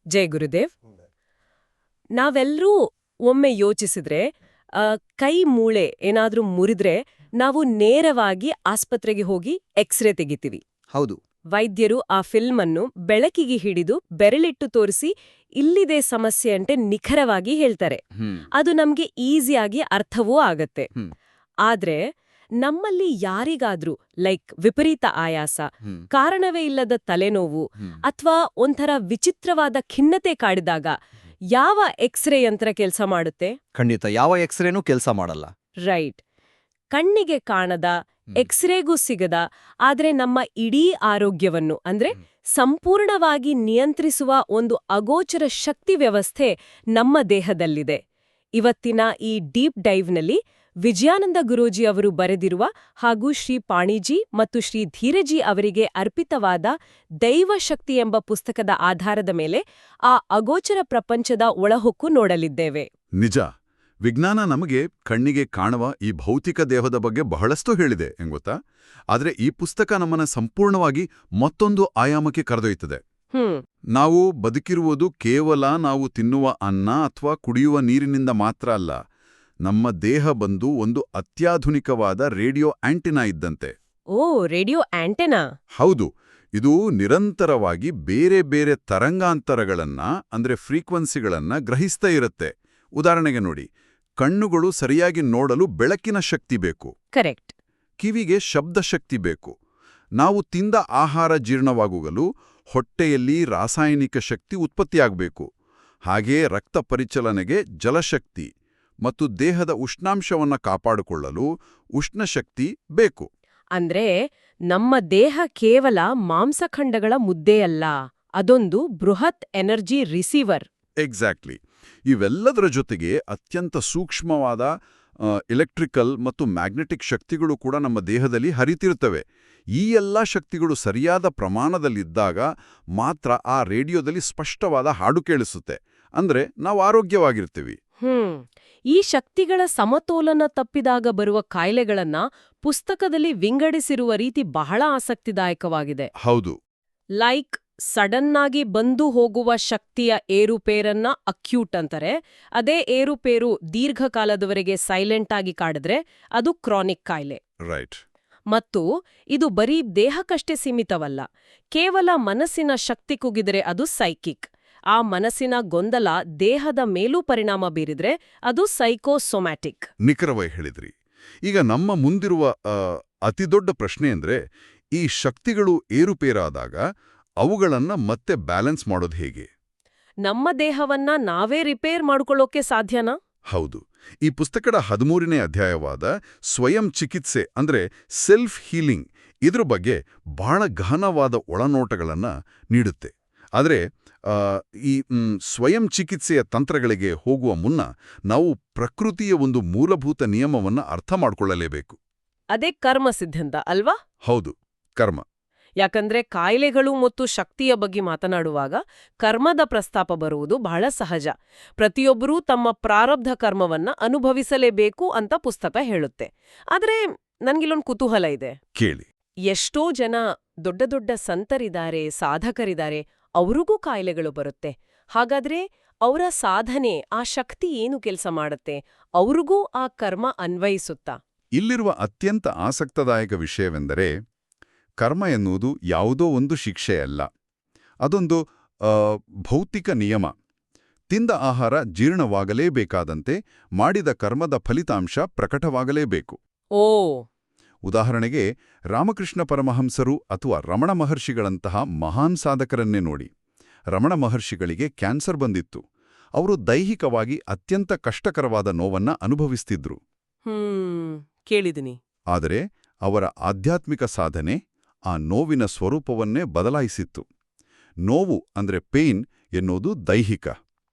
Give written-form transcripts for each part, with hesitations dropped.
ಜೈ ಗುರುದೇವ್. ನಾವೆಲ್ಲರೂ ಒಮ್ಮೆ ಯೋಚಿಸಿದ್ರೆ ಕೈ ಮೂಳೆ ಏನಾದ್ರೂ ಮುರಿದ್ರೆ ನಾವು ನೇರವಾಗಿ ಆಸ್ಪತ್ರೆಗೆ ಹೋಗಿ ಎಕ್ಸ್ರೇ ತೆಗಿತೀವಿ. ಹೌದು. ವೈದ್ಯರು ಆ ಫಿಲ್ಮ್ ಅನ್ನು ಬೆಳಕಿಗೆ ಹಿಡಿದು ಬೆರಳಿಟ್ಟು ತೋರಿಸಿ ಇಲ್ಲಿದೆ ಸಮಸ್ಯೆ ಅಂತೆ ನಿಖರವಾಗಿ ಹೇಳ್ತಾರೆ. ಅದು ನಮ್ಗೆ ಈಸಿಯಾಗಿ ಅರ್ಥವೂ ಆಗತ್ತೆ. ಆದ್ರೆ ನಮ್ಮಲ್ಲಿ ಯಾರಿಗಾದ್ರೂ ವಿಪರೀತ ಆಯಾಸ, ಕಾರಣವೇ ಇಲ್ಲದ ತಲೆನೋವು ಅಥವಾ ಒಂಥರ ವಿಚಿತ್ರವಾದ ಖಿನ್ನತೆ ಕಾಡಿದಾಗ ಯಾವ ಎಕ್ಸ್ರೇ ಯಂತ್ರ ಕೆಲಸ ಮಾಡುತ್ತೆ? ಖಂಡಿತ ಯಾವ ಎಕ್ಸ್ರೇನೂ ಕೆಲಸ ಮಾಡಲ್ಲ. ರೈಟ್. ಕಣ್ಣಿಗೆ ಕಾಣದ, ಎಕ್ಸ್ರೇಗೂ ಸಿಗದ, ಆದ್ರೆ ನಮ್ಮ ಇಡೀ ಆರೋಗ್ಯವನ್ನು ಅಂದ್ರೆ ಸಂಪೂರ್ಣವಾಗಿ ನಿಯಂತ್ರಿಸುವ ಒಂದು ಅಗೋಚರ ಶಕ್ತಿ ವ್ಯವಸ್ಥೆ ನಮ್ಮ ದೇಹದಲ್ಲಿದೆ. ಇವತ್ತಿನ ಈ ಡೀಪ್ ಡೈವ್ನಲ್ಲಿ ವಿಜಯಾನಂದ ಗುರೂಜಿ ಅವರು ಬರೆದಿರುವ ಹಾಗೂ ಶ್ರೀ ಪಾಣಿಜಿ ಮತ್ತು ಶ್ರೀ ಧೀರಜಿ ಅವರಿಗೆ ಅರ್ಪಿತವಾದ ದೈವಶಕ್ತಿ ಎಂಬ ಪುಸ್ತಕದ ಆಧಾರದ ಮೇಲೆ ಆ ಅಗೋಚರ ಪ್ರಪಂಚದ ಒಳಹೊಕ್ಕು ನೋಡಲಿದ್ದೇವೆ. ನಿಜ. ವಿಜ್ಞಾನ ನಮಗೆ ಕಣ್ಣಿಗೆ ಕಾಣುವ ಈ ಭೌತಿಕ ದೇಹದ ಬಗ್ಗೆ ಬಹಳಷ್ಟು ಹೇಳಿದೆ ಎಂಗೊತ್ತಾ. ಆದರೆ ಈ ಪುಸ್ತಕ ನಮ್ಮನ್ನ ಸಂಪೂರ್ಣವಾಗಿ ಮತ್ತೊಂದು ಆಯಾಮಕ್ಕೆ ಕರೆದೊಯ್ತದೆ. ನಾವು ಬದುಕಿರುವುದು ಕೇವಲ ನಾವು ತಿನ್ನುವ ಅನ್ನ ಅಥವಾ ಕುಡಿಯುವ ನೀರಿನಿಂದ ಮಾತ್ರ ಅಲ್ಲ. ನಮ್ಮ ದೇಹ ಬಂದು ಒಂದು ಅತ್ಯಾಧುನಿಕವಾದ ರೇಡಿಯೋ ಆಂಟಿನಾ ಇದ್ದಂತೆ. ಓ, ರೇಡಿಯೋ ಆಂಟೆನಾ? ಹೌದು. ಇದು ನಿರಂತರವಾಗಿ ಬೇರೆ ಬೇರೆ ತರಂಗಾಂತರಗಳನ್ನ ಅಂದ್ರೆ ಫ್ರೀಕ್ವೆನ್ಸಿಗಳನ್ನ ಗ್ರಹಿಸ್ತಾ ಇರುತ್ತೆ. ಉದಾಹರಣೆಗೆ ನೋಡಿ, ಕಣ್ಣುಗಳು ಸರಿಯಾಗಿ ನೋಡಲು ಬೆಳಕಿನ ಶಕ್ತಿ ಬೇಕು. ಕರೆಕ್ಟ್. ಕಿವಿಗೆ ಶಬ್ದ ಶಕ್ತಿ ಬೇಕು. ನಾವು ತಿಂದ ಆಹಾರ ಜೀರ್ಣವಾಗುಗಲು ಹೊಟ್ಟೆಯಲ್ಲಿ ರಾಸಾಯನಿಕ ಶಕ್ತಿ ಉತ್ಪತ್ತಿಯಾಗಬೇಕು. ಹಾಗೆಯೇ ರಕ್ತ ಪರಿಚಲನೆಗೆ ಜಲಶಕ್ತಿ ಮತ್ತು ದೇಹದ ಉಷ್ಣಾಂಶವನ್ನ ಕಾಪಾಡಿಕೊಳ್ಳಲು ಉಷ್ಣಶಕ್ತಿ ಬೇಕು. ಅಂದ್ರೆ ನಮ್ಮ ದೇಹ ಕೇವಲ ಮಾಂಸಖಂಡಗಳ ಮುದ್ದೆಯಲ್ಲ, ಅದೊಂದು ಬೃಹತ್ ಎನರ್ಜಿ ರಿಸೀವರ್. ಎಕ್ಸಾಕ್ಟ್ಲಿ. ಇವೆಲ್ಲದರ ಜೊತೆಗೆ ಅತ್ಯಂತ ಸೂಕ್ಷ್ಮವಾದ ಎಲೆಕ್ಟ್ರಿಕಲ್ ಮತ್ತು ಮ್ಯಾಗ್ನೆಟಿಕ್ ಶಕ್ತಿಗಳು ಕೂಡ ನಮ್ಮ ದೇಹದಲ್ಲಿ ಹರಿತಿರುತ್ತವೆ. ಈ ಎಲ್ಲ ಶಕ್ತಿಗಳು ಸರಿಯಾದ ಪ್ರಮಾಣದಲ್ಲಿದ್ದಾಗ ಮಾತ್ರ ಆ ರೇಡಿಯೋದಲ್ಲಿ ಸ್ಪಷ್ಟವಾದ ಹಾಡು ಕೇಳಿಸುತ್ತೆ. ಅಂದ್ರೆ ನಾವು ಆರೋಗ್ಯವಾಗಿರ್ತೀವಿ. ಈ ಶಕ್ತಿಗಳ ಸಮತೋಲನ ತಪ್ಪಿದಾಗ ಬರುವ ಕಾಯಿಲೆಗಳನ್ನ ಪುಸ್ತಕದಲ್ಲಿ ವಿಂಗಡಿಸಿರುವ ರೀತಿ ಬಹಳ ಆಸಕ್ತಿದಾಯಕವಾಗಿದೆ. ಹೌದು. ಸಡನ್ ಆಗಿ ಬಂದು ಹೋಗುವ ಶಕ್ತಿಯ ಏರುಪೇರನ್ನ ಅಕ್ಯೂಟ್ ಅಂತಾರೆ. ಅದೇ ಏರುಪೇರು ದೀರ್ಘಕಾಲದವರೆಗೆ ಸೈಲೆಂಟ್ ಆಗಿ ಕಾಡಿದ್ರೆ ಅದು ಕ್ರಾನಿಕ್ ಕಾಯಿಲೆ. ರೈಟ್. ಮತ್ತು ಇದು ಬರೀ ದೇಹಕ್ಕಷ್ಟೇ ಸೀಮಿತವಲ್ಲ. ಕೇವಲ ಮನಸ್ಸಿನ ಶಕ್ತಿ ಕುಗಿದ್ರೆ ಅದು ಸೈಕಿಕ್. ಆ ಮನಸ್ಸಿನ ಗೊಂದಲ ದೇಹದ ಮೇಲೂ ಪರಿಣಾಮ ಬೀರಿದ್ರೆ ಅದು ಸೈಕೋಸೊಮ್ಯಾಟಿಕ್. ನಿಖರವಾಗಿ ಹೇಳಿದ್ರಿ. ಈಗ ನಮ್ಮ ಮುಂದಿರುವ ಅತಿದೊಡ್ಡ ಪ್ರಶ್ನೆ ಅಂದ್ರೆ, ಈ ಶಕ್ತಿಗಳು ಏರುಪೇರಾದಾಗ ಅವುಗಳನ್ನ ಮತ್ತೆ ಬ್ಯಾಲೆನ್ಸ್ ಮಾಡೋದು ಹೇಗೆ? ನಮ್ಮ ದೇಹವನ್ನ ನಾವೇ ರಿಪೇರ್ ಮಾಡ್ಕೊಳ್ಳೋಕೆ ಸಾಧ್ಯನಾ? ಹೌದು. ಈ ಪುಸ್ತಕದ 13ನೇ ಅಧ್ಯಾಯವಾದ ಸ್ವಯಂ ಚಿಕಿತ್ಸೆ ಅಂದ್ರೆ ಸೆಲ್ಫ್ ಹೀಲಿಂಗ್ ಇದ್ರ ಬಗ್ಗೆ ಬಹಳ ಗಹನವಾದ ಒಳನೋಟಗಳನ್ನ ನೀಡುತ್ತೆ. ಆದರೆ ಈ ಸ್ವಯಂ ಚಿಕಿತ್ಸೆಯ ತಂತ್ರಗಳಿಗೆ ಹೋಗುವ ಮುನ್ನ ನಾವು ಪ್ರಕೃತಿಯ ಒಂದು ಮೂಲಭೂತ ನಿಯಮವನ್ನ ಅರ್ಥ ಮಾಡ್ಕೊಳ್ಳಲೇಬೇಕು. ಅದೇ ಕರ್ಮ ಸಿದ್ಧಾಂತ ಅಲ್ವಾ? ಹೌದು, ಕರ್ಮ. ಯಾಕಂದ್ರೆ ಕಾಯಿಲೆಗಳು ಮತ್ತು ಶಕ್ತಿಯ ಬಗ್ಗೆ ಮಾತನಾಡುವಾಗ ಕರ್ಮದ ಪ್ರಸ್ತಾಪ ಬರುವುದು ಬಹಳ ಸಹಜ. ಪ್ರತಿಯೊಬ್ಬರೂ ತಮ್ಮ ಪ್ರಾರಬ್ಧ ಕರ್ಮವನ್ನ ಅನುಭವಿಸಲೇಬೇಕು ಅಂತ ಪುಸ್ತಕ ಹೇಳುತ್ತೆ. ಆದ್ರೆ ನನ್ಗಿಲ್ಲೊಂದು ಕುತೂಹಲ ಇದೆ. ಕೇಳಿ. ಎಷ್ಟೋ ಜನ ದೊಡ್ಡ ದೊಡ್ಡ ಸಂತರಿದ್ದಾರೆ, ಸಾಧಕರಿದ್ದಾರೆ, ಅವ್ರಿಗೂ ಕಾಯಿಲೆಗಳು ಬರುತ್ತೆ. ಹಾಗಾದ್ರೆ ಅವರ ಸಾಧನೆ, ಆ ಶಕ್ತಿ ಏನು ಕೆಲಸ ಮಾಡುತ್ತೆ? ಅವ್ರಿಗೂ ಆ ಕರ್ಮ ಅನ್ವಯಿಸುತ್ತಾ? ಇಲ್ಲಿರುವ ಅತ್ಯಂತ ಆಸಕ್ತದಾಯಕ ವಿಷಯವೆಂದರೆ, ಕರ್ಮ ಎನ್ನುವುದು ಯಾವುದೋ ಒಂದು ಶಿಕ್ಷೆಯಲ್ಲ. ಅದೊಂದು ಭೌತಿಕ ನಿಯಮ. ತಿಂದ ಆಹಾರ ಜೀರ್ಣವಾಗಲೇಬೇಕಾದಂತೆ ಮಾಡಿದ ಕರ್ಮದ ಫಲಿತಾಂಶ ಪ್ರಕಟವಾಗಲೇಬೇಕು. ಓ. ಉದಾಹರಣೆಗೆ ರಾಮಕೃಷ್ಣ ಪರಮಹಂಸರು ಅಥವಾ ರಮಣ ಮಹರ್ಷಿಗಳಂತಹ ಮಹಾನ್ ಸಾಧಕರನ್ನೇ ನೋಡಿ. ರಮಣ ಮಹರ್ಷಿಗಳಿಗೆ ಕ್ಯಾನ್ಸರ್ ಬಂದಿತ್ತು. ಅವರು ದೈಹಿಕವಾಗಿ ಅತ್ಯಂತ ಕಷ್ಟಕರವಾದ ನೋವನ್ನ ಅನುಭವಿಸ್ತಿದ್ರು. ಕೇಳಿದಿನಿ. ಆದರೆ ಅವರ ಆಧ್ಯಾತ್ಮಿಕ ಸಾಧನೆ ಆ ನೋವಿನ ಸ್ವರೂಪವನ್ನೇ ಬದಲಾಯಿಸಿತ್ತು. ನೋವು ಅಂದ್ರೆ ಪೇಯ್ನ್ ಎನ್ನುವುದು ದೈಹಿಕ.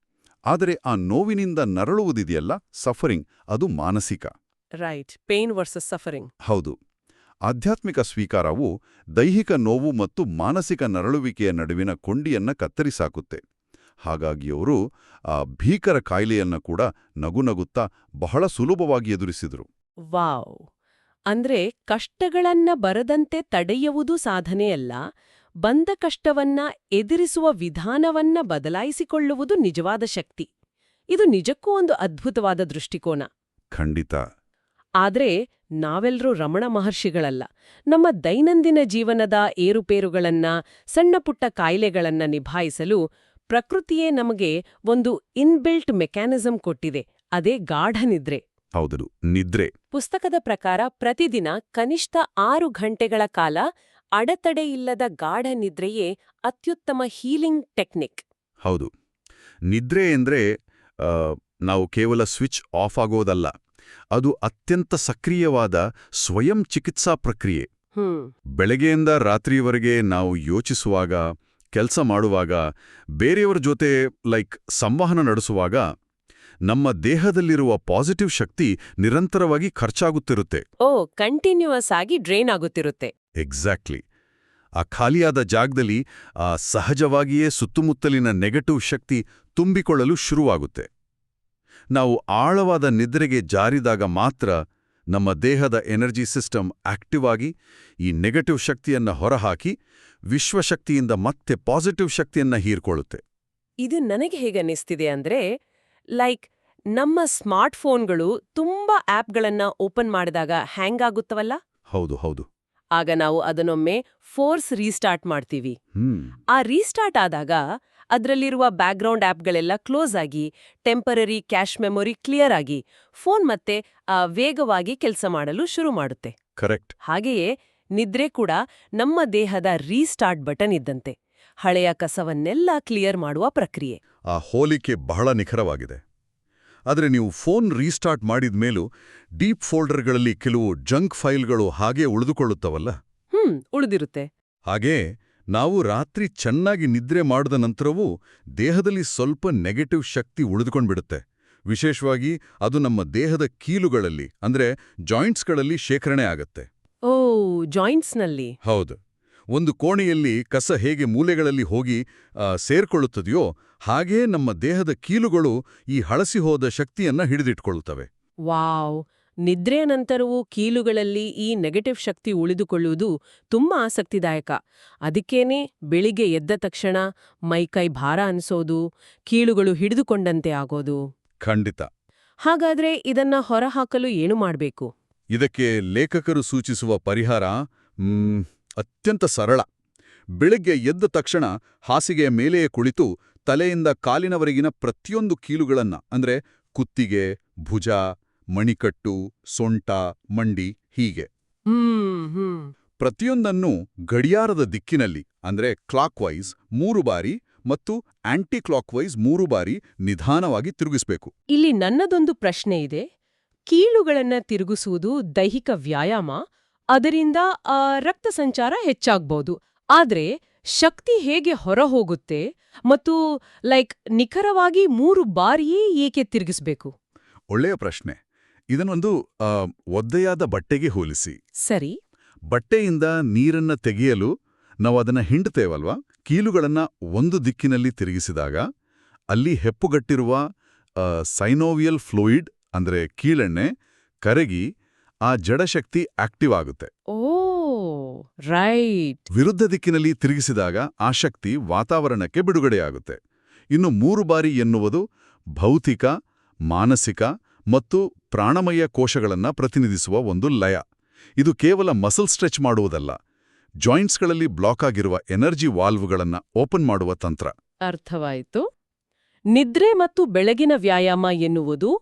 ಆದರೆ ಆ ನೋವಿನಿಂದ ನರಳುವುದಿದೆಯಲ್ಲ, ಸಫರಿಂಗ್, ಅದು ಮಾನಸಿಕ. ರೈಟ್. Pain versus suffering. ಹೌದು. ಆಧ್ಯಾತ್ಮಿಕ ಸ್ವೀಕಾರವು ದೈಹಿಕ ನೋವು ಮತ್ತು ಮಾನಸಿಕ ನರಳುವಿಕೆಯ ನಡುವಿನ ಕೊಂಡಿಯನ್ನ ಕತ್ತರಿಸಾಕುತ್ತೆ. ಹಾಗಾಗಿ ಅವರು ಆ ಭೀಕರ ಕಾಯಿಲೆಯನ್ನ ಕೂಡ ನಗುನಗುತ್ತಾ ಬಹಳ ಸುಲಭವಾಗಿ ಎದುರಿಸಿದರು. ವಾವ್. ಅಂದ್ರೆ ಕಷ್ಟಗಳನ್ನ ಬರದಂತೆ ತಡೆಯುವುದು ಸಾಧನೆಯಲ್ಲ, ಬಂದ ಕಷ್ಟವನ್ನ ಎದುರಿಸುವ ವಿಧಾನವನ್ನ ಬದಲಾಯಿಸಿಕೊಳ್ಳುವುದು ನಿಜವಾದ ಶಕ್ತಿ. ಇದು ನಿಜಕ್ಕೂ ಒಂದು ಅದ್ಭುತವಾದ ದೃಷ್ಟಿಕೋನ. ಖಂಡಿತ. ಆದ್ರೆ ನಾವೆಲ್ಲರೂ ರಮಣ ಮಹರ್ಷಿಗಳಲ್ಲ. ನಮ್ಮ ದೈನಂದಿನ ಜೀವನದ ಏರುಪೇರುಗಳನ್ನ, ಸಣ್ಣಪುಟ್ಟ ಕಾಯಿಲೆಗಳನ್ನ ನಿಭಾಯಿಸಲು ಪ್ರಕೃತಿಯೇ ನಮಗೆ ಒಂದು ಇನ್ಬಿಲ್ಟ್ ಮೆಕ್ಯಾನಿಸಂ ಕೊಟ್ಟಿದೆ. ಅದೇ ಗಾಢ ನಿದ್ರೆ. ಹೌದು, ನಿದ್ರೆ. ಪುಸ್ತಕದ ಪ್ರಕಾರ ಪ್ರತಿದಿನ ಕನಿಷ್ಠ 6 ಗಂಟೆಗಳ ಕಾಲ ಅಡೆತಡೆಯಿಲ್ಲದ ಗಾಢ ನಿದ್ರೆಯೇ ಅತ್ಯುತ್ತಮ ಹೀಲಿಂಗ್ ಟೆಕ್ನಿಕ್. ಹೌದು. ನಿದ್ರೆ ಎಂದ್ರೆ ನಾವು ಕೇವಲ ಸ್ವಿಚ್ ಆಫ್ ಆಗೋದಲ್ಲ. ಅದು ಅತ್ಯಂತ ಸಕ್ರಿಯವಾದ ಸ್ವಯಂ ಚಿಕಿತ್ಸಾ ಪ್ರಕ್ರಿಯೆ. ಬೆಳಗ್ಗೆಯಿಂದ ರಾತ್ರಿಯವರೆಗೆ ನಾವು ಯೋಚಿಸುವಾಗ, ಕೆಲಸ ಮಾಡುವಾಗ, ಬೇರೆಯವರ ಜೊತೆ ಸಂವಹನ ನಡೆಸುವಾಗ ನಮ್ಮ ದೇಹದಲ್ಲಿರುವ ಪಾಸಿಟಿವ್ ಶಕ್ತಿ ನಿರಂತರವಾಗಿ ಖರ್ಚಾಗುತ್ತಿರುತ್ತೆ. ಕಂಟಿನ್ಯೂಯಸ್ ಆಗಿ ಡ್ರೈನ್ ಆಗುತ್ತಿರುತ್ತೆ. ಎಕ್ಸಾಕ್ಟ್ಲಿ. ಆ ಖಾಲಿಯಾದ ಜಾಗದಲ್ಲಿ ಸಹಜವಾಗಿಯೇ ಸುತ್ತಮುತ್ತಲಿನ ನೆಗೆಟಿವ್ ಶಕ್ತಿ ತುಂಬಿಕೊಳ್ಳಲು ಶುರುವಾಗುತ್ತೆ. ನಾವು ಆಳವಾದ ನಿದ್ರೆಗೆ ಜಾರಿದಾಗ ಮಾತ್ರ ನಮ್ಮ ದೇಹದ ಎನರ್ಜಿ ಸಿಸ್ಟಮ್ ಆಕ್ಟಿವ್ ಆಗಿ ಈ ನೆಗೆಟಿವ್ ಶಕ್ತಿಯನ್ನ ಹೊರಹಾಕಿ ವಿಶ್ವಶಕ್ತಿಯಿಂದ ಮತ್ತೆ ಪಾಸಿಟಿವ್ ಶಕ್ತಿಯನ್ನ ಹೀರ್ಕೊಳ್ಳುತ್ತೆ. ಇದು ನನಗೆ ಹೇಗನ್ನಿಸ್ತಿದೆ ಅಂದ್ರೆ, ನಮ್ಮ ಸ್ಮಾರ್ಟ್ ಫೋನ್ಗಳು ತುಂಬಾ ಆಪ್ಗಳನ್ನ ಓಪನ್ ಮಾಡಿದಾಗ ಹ್ಯಾಂಗ್ ಆಗುತ್ತವಲ್ಲ? ಹೌದು ಹೌದು. ಆಗ ನಾವು ಅದನ್ನೊಮ್ಮೆ ಫೋರ್ಸ್ ರೀಸ್ಟಾರ್ಟ್ ಮಾಡ್ತೀವಿ. ಆ ರೀಸ್ಟಾರ್ಟ್ ಆದಾಗ ಅದರಲ್ಲಿರುವ ಬ್ಯಾಕ್ಗ್ರೌಂಡ್ ಆಪ್ಗಳೆಲ್ಲ ಕ್ಲೋಸ್ ಆಗಿ, ಟೆಂಪರರಿ ಕ್ಯಾಶ್ ಮೆಮೊರಿ ಕ್ಲಿಯರ್ ಆಗಿ, ಫೋನ್ ಮತ್ತೆ ವೇಗವಾಗಿ ಕೆಲಸ ಮಾಡಲು ಶುರು ಮಾಡುತ್ತೆ. ಕರೆಕ್ಟ್. ಹಾಗೆಯೇ ನಿದ್ರೆ ಕೂಡ ನಮ್ಮ ದೇಹದ ರೀಸ್ಟಾರ್ಟ್ ಬಟನ್ ಇದ್ದಂತೆ, ಹಳೆಯ ಕಸವನ್ನೆಲ್ಲ ಕ್ಲಿಯರ್ ಮಾಡುವ ಪ್ರಕ್ರಿಯೆ. ಆ ಹೋಲಿಕೆ ಬಹಳ ನಿಖರವಾಗಿದೆ. ಆದರೆ ನೀವು ಫೋನ್ ರೀಸ್ಟಾರ್ಟ್ ಮಾಡಿದ್ಮೇಲೂ ಡೀಪ್ ಫೋಲ್ಡರ್ಗಳಲ್ಲಿ ಕೆಲವು ಜಂಕ್ ಫೈಲ್ಗಳು ಹಾಗೇ ಉಳಿದುಕೊಳ್ಳುತ್ತವಲ್ಲ? ಉಳಿದಿರುತ್ತೆ. ಹಾಗೇ ನಾವು ರಾತ್ರಿ ಚೆನ್ನಾಗಿ ನಿದ್ರೆ ಮಾಡಿದ ನಂತರವೂ ದೇಹದಲ್ಲಿ ಸ್ವಲ್ಪ ನೆಗೆಟಿವ್ ಶಕ್ತಿ ಉಳಿದುಕೊಂಡ್ಬಿಡುತ್ತೆ. ವಿಶೇಷವಾಗಿ ಅದು ನಮ್ಮ ದೇಹದ ಕೀಲುಗಳಲ್ಲಿ ಅಂದ್ರೆ ಜಾಯಿಂಟ್ಸ್ಗಳಲ್ಲಿ ಶೇಖರಣೆ ಆಗತ್ತೆ. ಜಾಯಿಂಟ್ಸ್ನಲ್ಲಿ? ಹೌದು. ಒಂದು ಕೋಣೆಯಲ್ಲಿ ಕಸ ಹೇಗೆ ಮೂಲೆಗಳಲ್ಲಿ ಹೋಗಿ ಸೇರ್ಕೊಳ್ಳುತ್ತದೆಯೋ ಹಾಗೇ ನಮ್ಮ ದೇಹದ ಕೀಲುಗಳು ಈ ಹಳಸಿಹೋದ ಶಕ್ತಿಯನ್ನ ಹಿಡಿದಿಟ್ಕೊಳ್ಳುತ್ತವೆ. ವಾವ್! ನಿದ್ರೆಯ ನಂತರವೂ ಕೀಲುಗಳಲ್ಲಿ ಈ ನೆಗೆಟಿವ್ ಶಕ್ತಿ ಉಳಿದುಕೊಳ್ಳುವುದು ತುಂಬಾ ಆಸಕ್ತಿದಾಯಕ. ಅದಕ್ಕೇನೆ ಬೆಳಿಗ್ಗೆ ಎದ್ದ ತಕ್ಷಣ ಮೈಕೈ ಭಾರ ಅನಿಸೋದು, ಕೀಲುಗಳು ಹಿಡಿದುಕೊಂಡಂತೆ ಆಗೋದು. ಖಂಡಿತ. ಹಾಗಾದ್ರೆ ಇದನ್ನ ಹೊರಹಾಕಲು ಏನು ಮಾಡಬೇಕು? ಇದಕ್ಕೆ ಲೇಖಕರು ಸೂಚಿಸುವ ಪರಿಹಾರ ಅತ್ಯಂತ ಸರಳ. ಬೆಳಗ್ಗೆ ಎದ್ದ ತಕ್ಷಣ ಹಾಸಿಗೆಯ ಮೇಲೆಯೇ ಕುಳಿತು ತಲೆಯಿಂದ ಕಾಲಿನವರೆಗಿನ ಪ್ರತಿಯೊಂದು ಕೀಲುಗಳನ್ನ ಅಂದ್ರೆ ಕುತ್ತಿಗೆ, ಭುಜ, ಮಣಿಕಟ್ಟು, ಸೊಂಟ, ಮಂಡಿ ಹೀಗೆ ಪ್ರತಿಯೊಂದನ್ನೂ ಗಡಿಯಾರದ ದಿಕ್ಕಿನಲ್ಲಿ ಅಂದ್ರೆ ಕ್ಲಾಕ್ ವೈಸ್ 3 ಬಾರಿ ಮತ್ತು ಆಂಟಿ ಕ್ಲಾಕ್ ವೈಸ್ 3 ಬಾರಿ ನಿಧಾನವಾಗಿ ತಿರುಗಿಸಬೇಕು. ಇಲ್ಲಿ ನನ್ನದೊಂದು ಪ್ರಶ್ನೆ ಇದೆ. ಕೀಲುಗಳನ್ನ ತಿರುಗಿಸುವುದು ದೈಹಿಕ ವ್ಯಾಯಾಮ, ಅದರಿಂದ ರಕ್ತ ಸಂಚಾರ ಹೆಚ್ಚಾಗ್ಬೋದು. ಆದ್ರೆ ಶಕ್ತಿ ಹೇಗೆ ಹೊರಹೋಗುತ್ತೆ ಮತ್ತು ನಿಖರವಾಗಿ 3 ಬಾರಿಯೇ ಏಕೆ ತಿರುಗಿಸ್ಬೇಕು? ಒಳ್ಳೆಯ ಪ್ರಶ್ನೆ. ಇದನ್ನೊಂದು ಒದ್ದೆಯಾದ ಬಟ್ಟೆಗೆ ಹೋಲಿಸಿ. ಸರಿ. ಬಟ್ಟೆಯಿಂದ ನೀರನ್ನ ತೆಗೆಯಲು ನಾವದನ್ನ ಹಿಂಡ್ತೇವಲ್ವಾ? ಕೀಲುಗಳನ್ನ ಒಂದು ದಿಕ್ಕಿನಲ್ಲಿ ತಿರುಗಿಸಿದಾಗ ಅಲ್ಲಿ ಹೆಪ್ಪುಗಟ್ಟಿರುವ ಸೈನೋವಿಯಲ್ ಫ್ಲೂಯಿಡ್ ಅಂದ್ರೆ ಕೀಳೆಣ್ಣೆ ಕರಗಿ ಆ ಜಡಶಕ್ತಿ ಆಕ್ಟಿವ್ ಆಗುತ್ತೆ. ರೈಟ್. ವಿರುದ್ಧ ದಿಕ್ಕಿನಲ್ಲಿ ತಿರುಗಿಸಿದಾಗ ಆ ಶಕ್ತಿ ವಾತಾವರಣಕ್ಕೆ ಬಿಡುಗಡೆಯಾಗುತ್ತೆ. ಇನ್ನು 3 ಬಾರಿ ಎನ್ನುವುದು ಭೌತಿಕ, ಮಾನಸಿಕ ಮತ್ತು ಪ್ರಾಣಮಯ ಕೋಶಗಳನ್ನ ಪ್ರತಿನಿಧಿಸುವ ಒಂದು ಲಯ. ಇದು ಕೇವಲ ಮಸಲ್ ಸ್ಟ್ರೆಚ್ ಮಾಡುವುದಲ್ಲ, ಜಾಯಿಂಟ್ಸ್ಗಳಲ್ಲಿ ಬ್ಲಾಕ್ ಆಗಿರುವ ಎನರ್ಜಿ ವಾಲ್ವ್ಗಳನ್ನ ಓಪನ್ ಮಾಡುವ ತಂತ್ರ. ಅರ್ಥವಾಯಿತು. ನಿದ್ರೆ ಮತ್ತು ಬೆಳಗಿನ ವ್ಯಾಯಾಮ ಎನ್ನುವುದು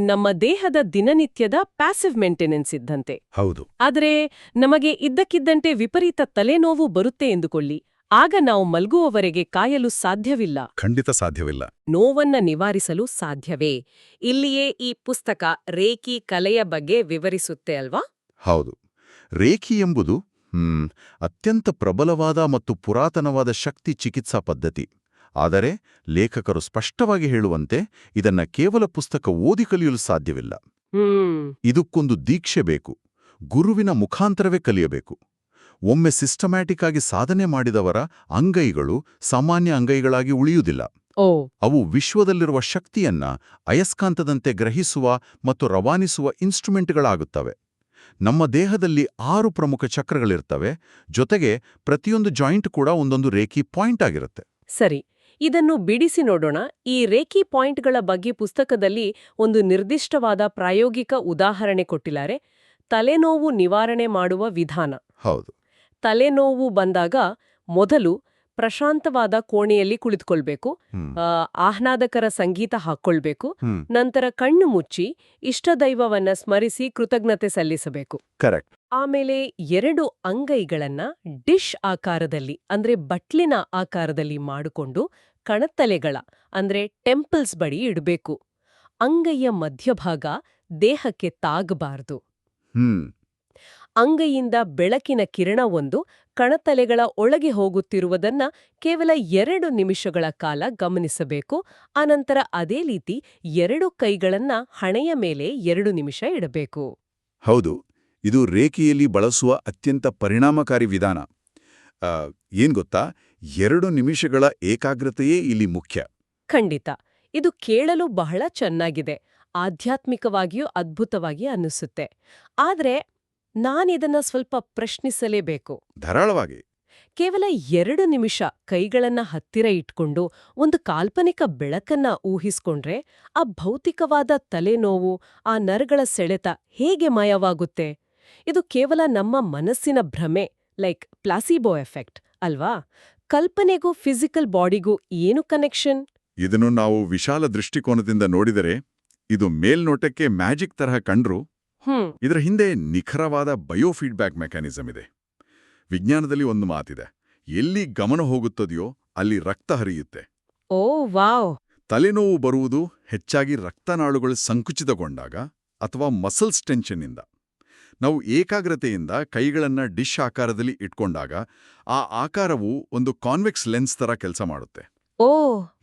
ನಮ್ಮ ದೇಹದ ದಿನನಿತ್ಯದ ಪ್ಯಾಸಿವ್ ಮೇಂಟೆನೆನ್ಸ್ ಇದ್ದಂತೆ. ಹೌದು. ಆದರೆ ನಮಗೆ ಇದ್ದಕ್ಕಿದ್ದಂತೆ ವಿಪರೀತ ತಲೆನೋವು ಬರುತ್ತೆ ಎಂದುಕೊಳ್ಳಿ. ಆಗ ನಾವು ಮಲ್ಗುವವರೆಗೆ ಕಾಯಲು ಸಾಧ್ಯವಿಲ್ಲ. ಖಂಡಿತ ಸಾಧ್ಯವಿಲ್ಲ. ನೋವನ್ನ ನಿವಾರಿಸಲು ಸಾಧ್ಯವೇ? ಇಲ್ಲಿಯೇ ಈ ಪುಸ್ತಕ ರೇಖಿ ಕಲೆಯ ಬಗ್ಗೆ ವಿವರಿಸುತ್ತೆ ಅಲ್ವಾ? ಹೌದು. ರೇಖಿ ಎಂಬುದು ಅತ್ಯಂತ ಪ್ರಬಲವಾದ ಮತ್ತು ಪುರಾತನವಾದ ಶಕ್ತಿ ಚಿಕಿತ್ಸಾ ಪದ್ಧತಿ. ಆದರೆ ಲೇಖಕರು ಸ್ಪಷ್ಟವಾಗಿ ಹೇಳುವಂತೆ ಇದನ್ನ ಕೇವಲ ಪುಸ್ತಕ ಓದಿ ಕಲಿಯಲು ಸಾಧ್ಯವಿಲ್ಲ. ಇದಕ್ಕೊಂದು ದೀಕ್ಷೆ ಬೇಕು. ಗುರುವಿನ ಮುಖಾಂತರವೇ ಕಲಿಯಬೇಕು. ಒಮ್ಮೆ ಸಿಸ್ಟಮ್ಯಾಟಿಕ್ ಆಗಿ ಸಾಧನೆ ಮಾಡಿದವರ ಅಂಗೈಗಳು ಸಾಮಾನ್ಯ ಅಂಗೈಗಳಾಗಿ ಉಳಿಯುವುದಿಲ್ಲ. ಅವು ವಿಶ್ವದಲ್ಲಿರುವ ಶಕ್ತಿಯನ್ನ ಅಯಸ್ಕಾಂತದಂತೆ ಗ್ರಹಿಸುವ ಮತ್ತು ರವಾನಿಸುವ ಇನ್ಸ್ಟ್ರುಮೆಂಟ್ಗಳಾಗುತ್ತವೆ. ನಮ್ಮ ದೇಹದಲ್ಲಿ 6 ಪ್ರಮುಖ ಚಕ್ರಗಳಿರ್ತವೆ, ಜೊತೆಗೆ ಪ್ರತಿಯೊಂದು ಜಾಯಿಂಟ್ ಕೂಡ ಒಂದೊಂದು ರೇಖಿ ಪಾಯಿಂಟ್ ಆಗಿರುತ್ತೆ. ಸರಿ, ಇದನ್ನು ಬಿಡಿಸಿ ನೋಡೋಣ. ಈ ರೇಖಿ ಪಾಯಿಂಟ್ಗಳ ಬಗ್ಗೆ ಪುಸ್ತಕದಲ್ಲಿ ಒಂದು ನಿರ್ದಿಷ್ಟವಾದ ಪ್ರಾಯೋಗಿಕ ಉದಾಹರಣೆ ಕೊಟ್ಟಿದ್ದಾರೆ. ತಲೆನೋವು ನಿವಾರಣೆ ಮಾಡುವ ವಿಧಾನ. ಹೌದು. ತಲೆನೋವು ಬಂದಾಗ ಮೊದಲು ಪ್ರಶಾಂತವಾದ ಕೋಣೆಯಲ್ಲಿ ಕುಳಿತುಕೊಳ್ಬೇಕು, ಆಹ್ಲಾದಕರ ಸಂಗೀತ ಹಾಕ್ಕೊಳ್ಬೇಕು, ನಂತರ ಕಣ್ಣು ಮುಚ್ಚಿ ಇಷ್ಟದೈವವನ್ನ ಸ್ಮರಿಸಿ ಕೃತಜ್ಞತೆ ಸಲ್ಲಿಸಬೇಕು. ಕರೆಕ್ಟ್. ಆಮೇಲೆ 2 ಅಂಗೈಗಳನ್ನ ಡಿಶ್ ಆಕಾರದಲ್ಲಿ ಅಂದ್ರೆ ಬಟ್ಲಿನ ಆಕಾರದಲ್ಲಿ ಮಾಡಿಕೊಂಡು ಕಣತಲೆಗಳ ಅಂದ್ರೆ ಟೆಂಪಲ್ಸ್ ಬಳಿ ಇಡಬೇಕು. ಅಂಗೈಯ ಮಧ್ಯಭಾಗ ದೇಹಕ್ಕೆ ತಾಗಬಾರದು. ಅಂಗೈಯಿಂದ ಬೆಳಕಿನ ಕಿರಣವೊಂದು ಕಣತಲೆಗಳ ಒಳಗೆ ಹೋಗುತ್ತಿರುವುದನ್ನ ಕೇವಲ 2 ನಿಮಿಷಗಳ ಕಾಲ ಗಮನಿಸಬೇಕು. ಆನಂತರ ಅದೇ ರೀತಿ 2 ಕೈಗಳನ್ನ ಹಣೆಯ ಮೇಲೆ 2 ನಿಮಿಷ ಇಡಬೇಕು. ಹೌದು, ಇದು ರೇಖೆಯಲ್ಲಿ ಬಳಸುವ ಅತ್ಯಂತ ಪರಿಣಾಮಕಾರಿ ವಿಧಾನ. ಏನ್ ಗೊತ್ತಾ, 2 ನಿಮಿಷಗಳ ಏಕಾಗ್ರತೆಯೇ ಇಲ್ಲಿ ಮುಖ್ಯ. ಖಂಡಿತ. ಇದು ಕೇಳಲು ಬಹಳ ಚೆನ್ನಾಗಿದೆ, ಆಧ್ಯಾತ್ಮಿಕವಾಗಿಯೂ ಅದ್ಭುತವಾಗಿ ಅನ್ನಿಸುತ್ತೆ. ಆದ್ರೆ ನಾನಿದನ್ನ ಸ್ವಲ್ಪ ಪ್ರಶ್ನಿಸಲೇಬೇಕು. ಧಾರಾಳವಾಗಿ. ಕೇವಲ 2 ನಿಮಿಷ ಕೈಗಳನ್ನ ಹತ್ತಿರ ಇಟ್ಕೊಂಡು ಒಂದು ಕಾಲ್ಪನಿಕ ಬೆಳಕನ್ನ ಊಹಿಸ್ಕೊಂಡ್ರೆ ಆ ಭೌತಿಕವಾದ ತಲೆನೋವು, ಆ ನರಗಳ ಸೆಳೆತ ಹೇಗೆ ಮಾಯವಾಗುತ್ತೆ? ಇದು ಕೇವಲ ನಮ್ಮ ಮನಸ್ಸಿನ ಭ್ರಮೆ, ಲೈಕ್ ಪ್ಲಾಸಿಬೋ ಎಫೆಕ್ಟ್ ಅಲ್ವಾ? ಕಲ್ಪನೆಗೂ ಫಿಸಿಕಲ್ ಬಾಡಿಗೂ ಏನು ಕನೆಕ್ಷನ್? ಇದನ್ನು ನಾವು ವಿಶಾಲ ದೃಷ್ಟಿಕೋನದಿಂದ ನೋಡಿದರೆ ಇದು ಮೇಲ್ನೋಟಕ್ಕೆ ಮ್ಯಾಜಿಕ್ ತರಹ ಕಂಡ್ರು, ಇದರ ಹಿಂದೆ ನಿಖರವಾದ ಬಯೋಫೀಡ್ಬ್ಯಾಕ್ ಮೆಕ್ಯಾನಿಸಮ್ ಇದೆ. ವಿಜ್ಞಾನದಲ್ಲಿ ಒಂದು ಮಾತಿದೆ, ಎಲ್ಲಿ ಗಮನ ಹೋಗುತ್ತದೆಯೋ ಅಲ್ಲಿ ರಕ್ತ ಹರಿಯುತ್ತೆ. ಓ ವಾವ್! ತಲೆನೋವು ಬರುವುದು ಹೆಚ್ಚಾಗಿ ರಕ್ತನಾಳುಗಳು ಸಂಕುಚಿತಗೊಂಡಾಗ ಅಥವಾ ಮಸಲ್ಸ್ ಟೆನ್ಷನ್ನಿಂದ. ನಾವು ಏಕಾಗ್ರತೆಯಿಂದ ಕೈಗಳನ್ನ ಡಿಶ್ ಆಕಾರದಲ್ಲಿ ಇಟ್ಕೊಂಡಾಗ ಆ ಆಕಾರವು ಒಂದು ಕಾನ್ವೆಕ್ಸ್ ಲೆನ್ಸ್ ತರ ಕೆಲಸ ಮಾಡುತ್ತೆ. ಓ!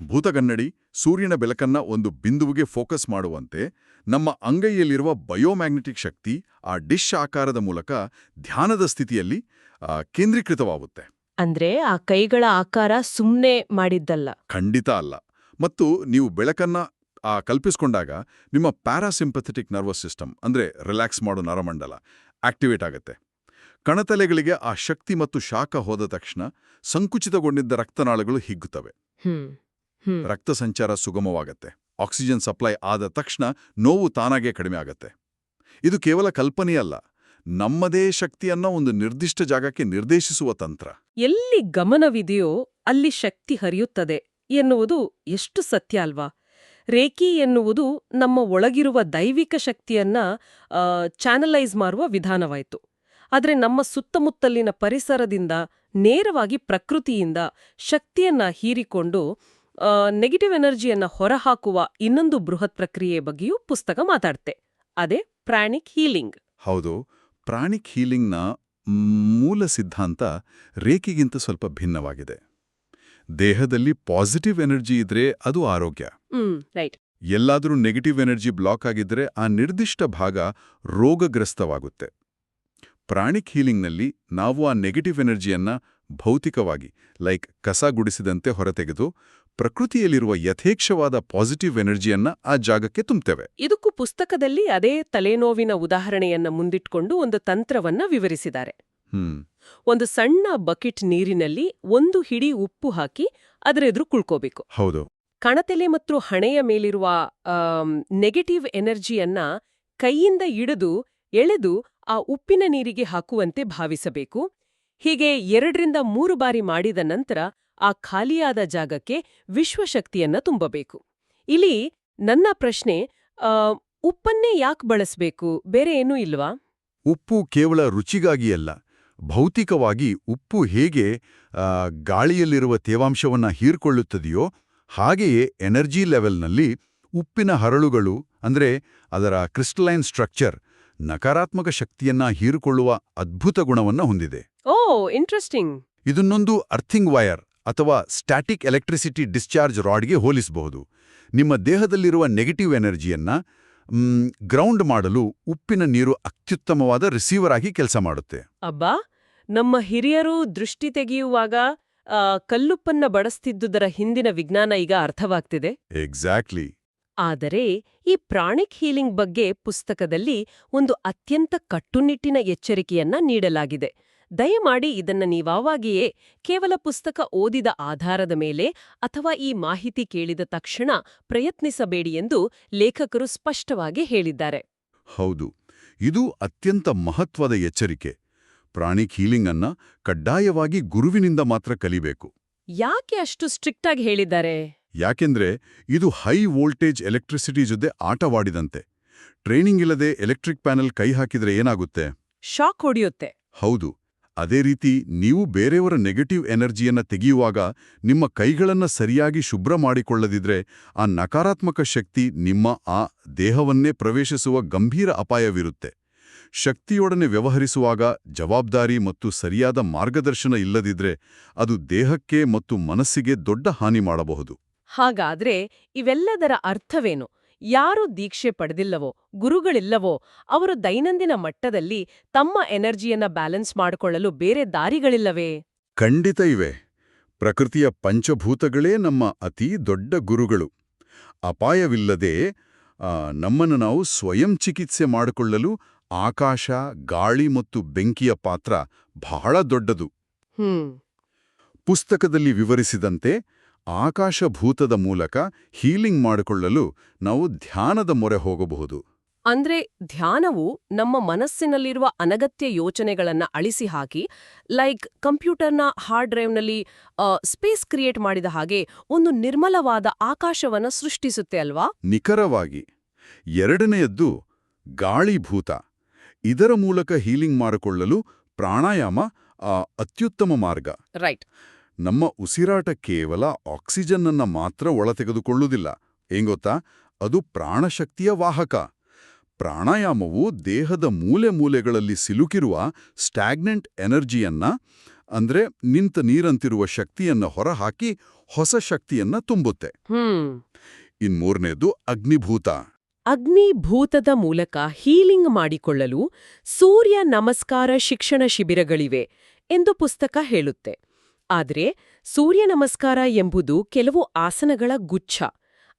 ಭೂತಗನ್ನಡಿ ಸೂರ್ಯನ ಬೆಳಕನ್ನ ಒಂದು ಬಿಂದುವಿಗೆ ಫೋಕಸ್ ಮಾಡುವಂತೆ ನಮ್ಮ ಅಂಗೈಯಲ್ಲಿರುವ ಬಯೋಮ್ಯಾಗ್ನೆಟಿಕ್ ಶಕ್ತಿ ಆ ಡಿಶ್ ಆಕಾರದ ಮೂಲಕ ಧ್ಯಾನದ ಸ್ಥಿತಿಯಲ್ಲಿ ಕೇಂದ್ರೀಕೃತವಾಗುತ್ತೆ. ಅಂದ್ರೆ ಆ ಕೈಗಳ ಆಕಾರ ಸುಮ್ನೆ ಮಾಡಿದ್ದಲ್ಲ. ಖಂಡಿತ ಅಲ್ಲ. ಮತ್ತು ನೀವು ಬೆಳಕನ್ನ ಕಲ್ಪಿಸ್ಕೊಂಡಾಗ ನಿಮ್ಮ ಪ್ಯಾರಾಸಿಂಪಥೆಟಿಕ್ ನರ್ವಸ್ ಸಿಸ್ಟಮ್ ಅಂದ್ರೆ ರಿಲ್ಯಾಕ್ಸ್ ಮಾಡೋ ನರಮಂಡಲ ಆಕ್ಟಿವೇಟ್ ಆಗುತ್ತೆ. ಕಣತಲೆಗಳಿಗೆ ಆ ಶಕ್ತಿ ಮತ್ತು ಶಾಖ ಹೋದ ತಕ್ಷಣ ಸಂಕುಚಿತಗೊಂಡಿದ್ದ ರಕ್ತನಾಳಗಳು ಹಿಗ್ಗುತ್ತವೆ. ರಕ್ತ ಸಂಚಾರ ಸುಗಮವಾಗತ್ತೆ. ಆಕ್ಸಿಜನ್ ಸಪ್ಲೈ ಆದ ತಕ್ಷಣ ನೋವು ತಾನಾಗೇ ಕಡಿಮೆ ಆಗತ್ತೆ. ಇದು ಕೇವಲ ಕಲ್ಪನೆಯಲ್ಲ, ನಮ್ಮದೇ ಶಕ್ತಿಯನ್ನ ಒಂದು ನಿರ್ದಿಷ್ಟ ಜಾಗಕ್ಕೆ ನಿರ್ದೇಶಿಸುವ ತಂತ್ರ. ಎಲ್ಲಿ ಗಮನವಿದೆಯೋ ಅಲ್ಲಿ ಶಕ್ತಿ ಹರಿಯುತ್ತದೆ ಎನ್ನುವುದು ಎಷ್ಟು ಸತ್ಯ ಅಲ್ವಾ? ರೇಖಿ ಎನ್ನುವುದು ನಮ್ಮ ಒಳಗಿರುವ ದೈವಿಕ ಶಕ್ತಿಯನ್ನ ಚಾನಲೈಸ್ ಮಾಡುವ ವಿಧಾನವಾಯಿತು. ಆದರೆ ನಮ್ಮ ಸುತ್ತಮುತ್ತಲಿನ ಪರಿಸರದಿಂದ ನೇರವಾಗಿ ಪ್ರಕೃತಿಯಿಂದ ಶಕ್ತಿಯನ್ನ ಹೀರಿಕೊಂಡು ನೆಗೆಟಿವ್ ಎನರ್ಜಿಯನ್ನ ಹೊರಹಾಕುವ ಇನ್ನೊಂದು ಬೃಹತ್ ಪ್ರಕ್ರಿಯೆ ಬಗ್ಗೆಯೂ ಪುಸ್ತಕ ಮಾತಾಡುತ್ತೆ. ಅದೇ ಪ್ರಾಣಿಕ್ ಹೀಲಿಂಗ್. ಹೌದು, ಪ್ರಾಣಿಕ್ ಹೀಲಿಂಗ್ನ ಮೂಲ ಸಿದ್ಧಾಂತ ರೇಖೆಗಿಂತ ಸ್ವಲ್ಪ ಭಿನ್ನವಾಗಿದೆ. ದೇಹದಲ್ಲಿ ಪಾಸಿಟಿವ್ ಎನರ್ಜಿ ಇದ್ರೆ ಅದು ಆರೋಗ್ಯ. ರೈಟ್. ಎಲ್ಲಾದರೂ ನೆಗೆಟಿವ್ ಎನರ್ಜಿ ಬ್ಲಾಕ್ ಆಗಿದ್ರೆ ಆ ನಿರ್ದಿಷ್ಟ ಭಾಗ ರೋಗಗ್ರಸ್ತವಾಗುತ್ತೆ. ಪ್ರಾಣಿಕ್ ಹೀಲಿಂಗ್ನಲ್ಲಿ ನಾವು ಆ ನೆಗೆಟಿವ್ ಎನರ್ಜಿಯನ್ನ ಭೌತಿಕವಾಗಿ ಲೈಕ್ ಕಸ ಗುಡಿಸಿದಂತೆ ಹೊರತೆಗೆದು ಪ್ರಕೃತಿಯಲ್ಲಿರುವ ಯಥೇಚ್ಛವಾದ ಪಾಸಿಟಿವ್ ಎನರ್ಜಿಯನ್ನ ಆ ಜಾಗಕ್ಕೆ ತುಂಬುತ್ತೇವೆ. ಇದಕ್ಕೂ ಪುಸ್ತಕದಲ್ಲಿ ಅದೇ ತಲೆನೋವಿನ ಉದಾಹರಣೆಯನ್ನ ಮುಂದಿಟ್ಕೊಂಡು ಒಂದು ತಂತ್ರವನ್ನ ವಿವರಿಸಿದ್ದಾರೆ. ಒಂದು ಸಣ್ಣ ಬಕೆಟ್ ನೀರಿನಲ್ಲಿ 1 ಹಿಡಿ ಉಪ್ಪು ಹಾಕಿ ಅದರ ಎದುರು ಕುಳ್ಕೋಬೇಕು. ಹೌದು. ಕಣತೆಲೆ ಮತ್ತು ಹಣೆಯ ಮೇಲಿರುವ ನೆಗೆಟಿವ್ ಎನರ್ಜಿಯನ್ನ ಕೈಯಿಂದ ಎಳೆದು ಆ ಉಪ್ಪಿನ ನೀರಿಗೆ ಹಾಕುವಂತೆ ಭಾವಿಸಬೇಕು. ಹೀಗೆ 2-3 ಬಾರಿ ಮಾಡಿದ ನಂತರ ಆ ಖಾಲಿಯಾದ ಜಾಗಕ್ಕೆ ವಿಶ್ವಶಕ್ತಿಯನ್ನ ತುಂಬಬೇಕು. ಇಲ್ಲಿ ನನ್ನ ಪ್ರಶ್ನೆ, ಉಪ್ಪನ್ನೇ ಯಾಕೆ ಬಳಸಬೇಕು? ಬೇರೆ ಏನೂ ಇಲ್ವಾ? ಉಪ್ಪು ಕೇವಲ ರುಚಿಗಾಗಿಯಲ್ಲ, ಭೌತಿಕವಾಗಿ ಉಪ್ಪು ಹೇಗೆ ಗಾಳಿಯಲ್ಲಿರುವ ತೇವಾಂಶವನ್ನ ಹೀರ್ಕೊಳ್ಳುತ್ತದೆಯೋ ಹಾಗೆಯೇ ಎನರ್ಜಿ ಲೆವೆಲ್ನಲ್ಲಿ ಉಪ್ಪಿನ ಹರಳುಗಳು ಅಂದ್ರೆ ಅದರ ಕ್ರಿಸ್ಟಲೈನ್ ಸ್ಟ್ರಕ್ಚರ್ ನಕಾರಾತ್ಮಕ ಶಕ್ತಿಯನ್ನ ಹೀರಿಕೊಳ್ಳುವ ಅದ್ಭುತ ಗುಣವನ್ನ ಹೊಂದಿದೆ. ಓ, ಇಂಟ್ರೆಸ್ಟಿಂಗ್. ಇದನ್ನೊಂದು ಅರ್ಥಿಂಗ್ ವೈರ್ ಅಥವಾ ಸ್ಟ್ಯಾಟಿಕ್ ಎಲೆಕ್ಟ್ರಿಸಿಟಿ ಡಿಸ್ಚಾರ್ಜ್ ರಾಡ್ಗೆ ಹೋಲಿಸಬಹುದು. ನಿಮ್ಮ ದೇಹದಲ್ಲಿರುವ ನೆಗೆಟಿವ್ ಎನರ್ಜಿಯನ್ನ ಗ್ರೌಂಡ್ ಮಾಡಲು ಉಪ್ಪಿನ ನೀರು ಅತ್ಯುತ್ತಮವಾದ ರಿಸೀವರ್ ಆಗಿ ಕೆಲಸ ಮಾಡುತ್ತೆ. ಅಬ್ಬಾ, ನಮ್ಮ ಹಿರಿಯರು ದೃಷ್ಟಿ ತೆಗೆಯುವಾಗ ಕಲ್ಲುಪ್ಪನ್ನ ಬಳಸ್ತಿದ್ದುದರ ಹಿಂದಿನ ವಿಜ್ಞಾನ ಈಗ ಅರ್ಥವಾಗ್ತಿದೆ. ಎಕ್ಸಾಕ್ಟ್ಲಿ. ಆದರೆ ಈ ಪ್ರಾಣಿಕ್ ಹೀಲಿಂಗ್ ಬಗ್ಗೆ ಪುಸ್ತಕದಲ್ಲಿ ಒಂದು ಅತ್ಯಂತ ಕಟ್ಟುನಿಟ್ಟಿನ ಎಚ್ಚರಿಕೆಯನ್ನ ನೀಡಲಾಗಿದೆ. ದಯಮಾಡಿ ಇದನ್ನ ನೀವಾವಾಗಿಯೇ ಕೇವಲ ಪುಸ್ತಕ ಓದಿದ ಆಧಾರದ ಮೇಲೆ ಅಥವಾ ಈ ಮಾಹಿತಿ ಕೇಳಿದ ತಕ್ಷಣ ಪ್ರಯತ್ನಿಸಬೇಡಿ ಎಂದು ಲೇಖಕರು ಸ್ಪಷ್ಟವಾಗಿ ಹೇಳಿದ್ದಾರೆ. ಹೌದು, ಇದು ಅತ್ಯಂತ ಮಹತ್ವದ ಎಚ್ಚರಿಕೆ. ಪ್ರಾಣಿಕ್ ಹೀಲಿಂಗ್ ಅನ್ನ ಕಡ್ಡಾಯವಾಗಿ ಗುರುವಿನಿಂದ ಮಾತ್ರ ಕಲಿಬೇಕು. ಯಾಕೆ ಅಷ್ಟು ಸ್ಟ್ರಿಕ್ಟ್ ಆಗಿ ಹೇಳಿದ್ದಾರೆ? ಯಾಕೆಂದ್ರೆ ಇದು ಹೈ ವೋಲ್ಟೇಜ್ ಎಲೆಕ್ಟ್ರಿಸಿಟಿ ಜೊತೆ ಆಟವಾಡಿದಂತೆ. ಟ್ರೈನಿಂಗ್ ಇಲ್ಲದೆ ಎಲೆಕ್ಟ್ರಿಕ್ ಪ್ಯಾನೆಲ್ ಕೈ ಹಾಕಿದ್ರೆ ಏನಾಗುತ್ತೆ? ಶಾಕ್ ಹೊಡೆಯುತ್ತೆ. ಹೌದು. ಅದೇ ರೀತಿ ನೀವು ಬೇರೆಯವರ ನೆಗೆಟಿವ್ ಎನರ್ಜಿಯನ್ನ ತೆಗೆಯುವಾಗ ನಿಮ್ಮ ಕೈಗಳನ್ನ ಸರಿಯಾಗಿ ಶುಭ್ರ ಮಾಡಿಕೊಳ್ಳದಿದ್ರೆ ಆ ನಕಾರಾತ್ಮಕ ಶಕ್ತಿ ನಿಮ್ಮ ಆ ದೇಹವನ್ನೇ ಪ್ರವೇಶಿಸುವ ಗಂಭೀರ ಅಪಾಯವಿರುತ್ತೆ. ಶಕ್ತಿಯೊಡನೆ ವ್ಯವಹರಿಸುವಾಗ ಜವಾಬ್ದಾರಿ ಮತ್ತು ಸರಿಯಾದ ಮಾರ್ಗದರ್ಶನ ಇಲ್ಲದಿದ್ರೆ ಅದು ದೇಹಕ್ಕೆ ಮತ್ತು ಮನಸ್ಸಿಗೆ ದೊಡ್ಡ ಹಾನಿ ಮಾಡಬಹುದು. ಹಾಗಾದ್ರೆ ಇವೆಲ್ಲದರ ಅರ್ಥವೇನು? ಯಾರು ದೀಕ್ಷೆ ಪಡೆದಿಲ್ಲವೋ, ಗುರುಗಳಿಲ್ಲವೋ, ಅವರು ದೈನಂದಿನ ಮಟ್ಟದಲ್ಲಿ ತಮ್ಮ ಎನರ್ಜಿಯನ್ನ ಬ್ಯಾಲೆನ್ಸ್ ಮಾಡಿಕೊಳ್ಳಲು ಬೇರೆ ದಾರಿಗಳಿಲ್ಲವೇ? ಖಂಡಿತ ಇವೆ. ಪ್ರಕೃತಿಯ ಪಂಚಭೂತಗಳೇ ನಮ್ಮ ಅತೀ ದೊಡ್ಡ ಗುರುಗಳು. ಅಪಾಯವಿಲ್ಲದೆ ನಮ್ಮನ್ನು ನಾವು ಸ್ವಯಂ ಚಿಕಿತ್ಸೆ ಮಾಡಿಕೊಳ್ಳಲು ಆಕಾಶ, ಗಾಳಿ ಮತ್ತು ಬೆಂಕಿಯ ಪಾತ್ರ ಬಹಳ ದೊಡ್ಡದು. ಪುಸ್ತಕದಲ್ಲಿ ವಿವರಿಸಿದಂತೆ ಆಕಾಶಭೂತದ ಮೂಲಕ ಹೀಲಿಂಗ್ ಮಾಡಿಕೊಳ್ಳಲು ನಾವು ಧ್ಯಾನದ ಮೊರೆ ಹೋಗಬಹುದು. ಅಂದ್ರೆ ಧ್ಯಾನವು ನಮ್ಮ ಮನಸ್ಸಿನಲ್ಲಿರುವ ಅನಗತ್ಯ ಯೋಚನೆಗಳನ್ನ ಅಳಿಸಿ ಹಾಕಿ, ಲೈಕ್ ಕಂಪ್ಯೂಟರ್ನ ಹಾರ್ಡ್ ಡ್ರೈವ್ನಲ್ಲಿ ಸ್ಪೇಸ್ ಕ್ರಿಯೇಟ್ ಮಾಡಿದ ಹಾಗೆ ಒಂದು ನಿರ್ಮಲವಾದ ಆಕಾಶವನ್ನ ಸೃಷ್ಟಿಸುತ್ತೆ ಅಲ್ವಾ? ನಿಖರವಾಗಿ. ಎರಡನೆಯದ್ದು ಗಾಳಿಭೂತ. ಇದರ ಮೂಲಕ ಹೀಲಿಂಗ್ ಮಾಡಿಕೊಳ್ಳಲು ಪ್ರಾಣಾಯಾಮ ಅತ್ಯುತ್ತಮ ಮಾರ್ಗ. ರೈಟ್. ನಮ್ಮ ಉಸಿರಾಟ ಕೇವಲ ಆಕ್ಸಿಜನ್ ಅನ್ನ ಮಾತ್ರ ಒಳತೆಗೆದುಕೊಳ್ಳುವುದಿಲ್ಲ. ಏಂಗೊತ್ತಾ? ಅದು ಪ್ರಾಣಶಕ್ತಿಯ ವಾಹಕ. ಪ್ರಾಣಾಯಾಮವು ದೇಹದ ಮೂಲೆ ಮೂಲೆಗಳಲ್ಲಿ ಸಿಲುಕಿರುವ ಸ್ಟ್ಯಾಗ್ನೆಂಟ್ ಎನರ್ಜಿಯನ್ನ, ಅಂದ್ರೆ ನಿಂತ ನೀರಂತಿರುವ ಶಕ್ತಿಯನ್ನ ಹೊರಹಾಕಿ ಹೊಸ ಶಕ್ತಿಯನ್ನ ತುಂಬುತ್ತೆ. ಇನ್ಮೂರನೇದು ಅಗ್ನಿಭೂತ. ಅಗ್ನಿಭೂತದ ಮೂಲಕ ಹೀಲಿಂಗ್ ಮಾಡಿಕೊಳ್ಳಲು ಸೂರ್ಯ ನಮಸ್ಕಾರ ಶಿಕ್ಷಣ ಶಿಬಿರಗಳಿವೆ ಎಂದು ಪುಸ್ತಕ ಹೇಳುತ್ತೆ. ಆದರೆ ಸೂರ್ಯ ನಮಸ್ಕಾರ ಎಂಬುದು ಕೆಲವು ಆಸನಗಳ ಗುಚ್ಛ.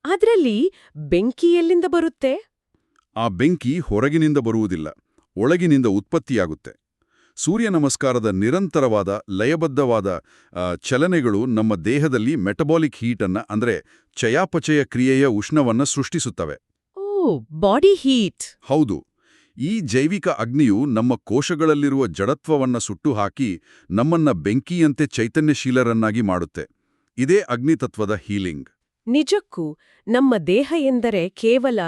ಅದರಲ್ಲಿ ಬೆಂಕಿ ಎಲ್ಲಿಂದ ಬರುತ್ತೆ? ಆ ಬೆಂಕಿ ಹೊರಗಿನಿಂದ ಬರುವುದಿಲ್ಲ, ಒಳಗಿನಿಂದ ಉತ್ಪತ್ತಿಯಾಗುತ್ತೆ. ಸೂರ್ಯ ನಮಸ್ಕಾರದ ನಿರಂತರವಾದ ಲಯಬದ್ಧವಾದ ಚಲನೆಗಳು ನಮ್ಮ ದೇಹದಲ್ಲಿ ಮೆಟಬಾಲಿಕ್ ಹೀಟನ್ನ, ಅಂದ್ರೆ ಚಯಾಪಚಯ ಕ್ರಿಯೆಯ ಉಷ್ಣವನ್ನ ಸೃಷ್ಟಿಸುತ್ತವೆ. Body heat. ಹೌದು. ಈ ಜೈವಿಕ ಅಗ್ನಿಯು ನಮ್ಮ ಕೋಶಗಳಲ್ಲಿರುವ ಜಡತ್ವವನ್ನ ಸುಟ್ಟುಹಾಕಿ ನಮ್ಮನ್ನ ಬೆಂಕಿಯಂತೆ ಚೈತನ್ಯಶೀಲರನ್ನಾಗಿ ಮಾಡುತ್ತೆ. ಇದೇ ಅಗ್ನಿತತ್ವದ ಹೀಲಿಂಗ್. ನಿಜಕ್ಕೂ ನಮ್ಮ ದೇಹ ಎಂದರೆ ಕೇವಲ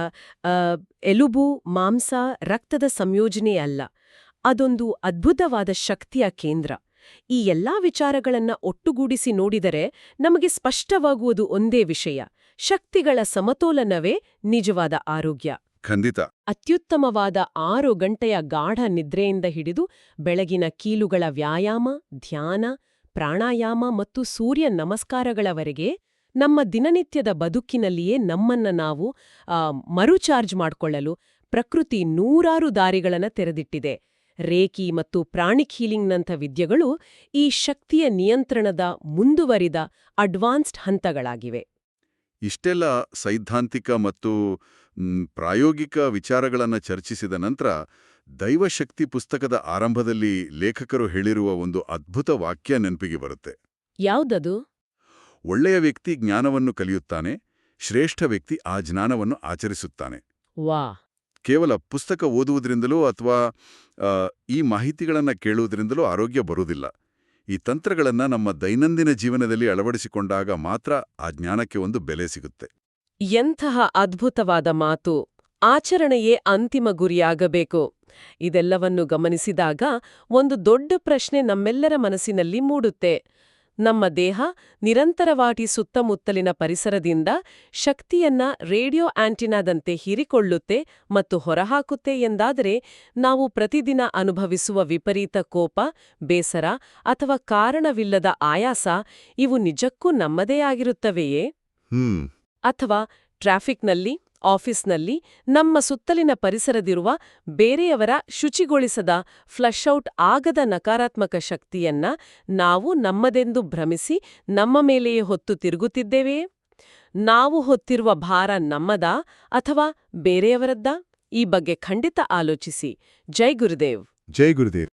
ಎಲುಬು, ಮಾಂಸ, ರಕ್ತದ ಸಂಯೋಜನೆಯಲ್ಲ. ಅದೊಂದು ಅದ್ಭುತವಾದ ಶಕ್ತಿಯ ಕೇಂದ್ರ. ಈ ಎಲ್ಲಾ ವಿಚಾರಗಳನ್ನ ಒಟ್ಟುಗೂಡಿಸಿ ನೋಡಿದರೆ ನಮಗೆ ಸ್ಪಷ್ಟವಾಗುವುದು ಒಂದೇ ವಿಷಯ: ಶಕ್ತಿಗಳ ಸಮತೋಲನವೇ ನಿಜವಾದ ಆರೋಗ್ಯ. ಖಂಡಿತ. ಅತ್ಯುತ್ತಮವಾದ 6 ಗಂಟೆಯ ಗಾಢ ನಿದ್ರೆಯಿಂದ ಹಿಡಿದು ಬೆಳಗಿನ ಕೀಲುಗಳ ವ್ಯಾಯಾಮ, ಧ್ಯಾನ, ಪ್ರಾಣಾಯಾಮ ಮತ್ತು ಸೂರ್ಯ ನಮಸ್ಕಾರಗಳವರೆಗೆ ನಮ್ಮ ದಿನನಿತ್ಯದ ಬದುಕಿನಲ್ಲಿಯೇ ನಮ್ಮನ್ನ ನಾವು ಮರುಚಾರ್ಜ್ ಮಾಡಿಕೊಳ್ಳಲು ಪ್ರಕೃತಿ ನೂರಾರು ದಾರಿಗಳನ್ನು ತೆರೆದಿಟ್ಟಿದೆ. ರೇಕಿ ಮತ್ತು ಪ್ರಾಣಿಕ್ ಹೀಲಿಂಗ್ನಂಥ ವಿದ್ಯೆಗಳು ಈ ಶಕ್ತಿಯ ನಿಯಂತ್ರಣದ ಮುಂದುವರಿದ ಅಡ್ವಾನ್ಸ್ಡ್ ಹಂತಗಳಾಗಿವೆ. ಇಷ್ಟೆಲ್ಲ ಸೈದ್ಧಾಂತಿಕ ಮತ್ತು ಪ್ರಾಯೋಗಿಕ ವಿಚಾರಗಳನ್ನು ಚರ್ಚಿಸಿದ ನಂತರ ದೈವಶಕ್ತಿ ಪುಸ್ತಕದ ಆರಂಭದಲ್ಲಿ ಲೇಖಕರು ಹೇಳಿರುವ ಒಂದು ಅದ್ಭುತ ವಾಕ್ಯ ನೆನಪಿಗೆ ಬರುತ್ತೆ. ಯಾವುದದು? ಒಳ್ಳೆಯ ವ್ಯಕ್ತಿ ಜ್ಞಾನವನ್ನು ಕಲಿಯುತ್ತಾನೆ, ಶ್ರೇಷ್ಠ ವ್ಯಕ್ತಿ ಆ ಜ್ಞಾನವನ್ನು ಆಚರಿಸುತ್ತಾನೆ. ವಾ. ಕೇವಲ ಪುಸ್ತಕ ಓದುವುದರಿಂದಲೋ ಅಥವಾ ಈ ಮಾಹಿತಿಗಳನ್ನು ಕೇಳುವುದರಿಂದಲೋ ಆರೋಗ್ಯ ಬರುವುದಿಲ್ಲ. ಈ ತಂತ್ರಗಳನ್ನು ನಮ್ಮ ದೈನಂದಿನ ಜೀವನದಲ್ಲಿ ಅಳವಡಿಸಿಕೊಂಡಾಗ ಮಾತ್ರ ಆ ಜ್ಞಾನಕ್ಕೆ ಒಂದು ಬೆಲೆ ಸಿಗುತ್ತೆ. ಎಂತಹ ಅದ್ಭುತವಾದ ಮಾತು! ಆಚರಣೆಯೇ ಅಂತಿಮ ಗುರಿಯಾಗಬೇಕು. ಇದೆಲ್ಲವನ್ನು ಗಮನಿಸಿದಾಗ ಒಂದು ದೊಡ್ಡ ಪ್ರಶ್ನೆ ನಮ್ಮೆಲ್ಲರ ಮನಸ್ಸಿನಲ್ಲಿ ಮೂಡುತ್ತೆ. ನಮ್ಮ ದೇಹ ನಿರಂತರವಾಗಿ ಸುತ್ತಮುತ್ತಲಿನ ಪರಿಸರದಿಂದ ಶಕ್ತಿಯನ್ನ ರೇಡಿಯೋ ಆಂಟಿನಾದಂತೆ ಹೀರಿಕೊಳ್ಳುತ್ತೆ ಮತ್ತು ಹೊರಹಾಕುತ್ತೆ ಎಂದಾದರೆ, ನಾವು ಪ್ರತಿದಿನ ಅನುಭವಿಸುವ ವಿಪರೀತ ಕೋಪ, ಬೇಸರ ಅಥವಾ ಕಾರಣವಿಲ್ಲದ ಆಯಾಸ ಇವು ನಿಜಕ್ಕೂ ನಮ್ಮದೇ ಆಗಿರುತ್ತವೆಯೇ? ಅಥವಾ ಟ್ರಾಫಿಕ್ನಲ್ಲಿ, ಆಫೀಸ್ನಲ್ಲಿ, ನಮ್ಮ ಸುತ್ತಲಿನ ಪರಿಸರದಿರುವ ಬೇರೆಯವರ ಶುಚಿಗೊಳಿಸದ ಫ್ಲಶ್ಔಟ್ ಆಗದ ನಕಾರಾತ್ಮಕ ಶಕ್ತಿಯನ್ನ ನಾವು ನಮ್ಮದೆಂದು ಭ್ರಮಿಸಿ ನಮ್ಮ ಮೇಲೆಯೇ ಹೊತ್ತು ತಿರುಗುತ್ತಿದ್ದೇವೆಯೇ? ನಾವು ಹೊತ್ತಿರುವ ಭಾರ ನಮ್ಮದಾ ಅಥವಾ ಬೇರೆಯವರದ್ದಾ? ಈ ಬಗ್ಗೆ ಖಂಡಿತ ಆಲೋಚಿಸಿ. ಜೈ ಗುರುದೇವ್. ಜೈ ಗುರುದೇವ್.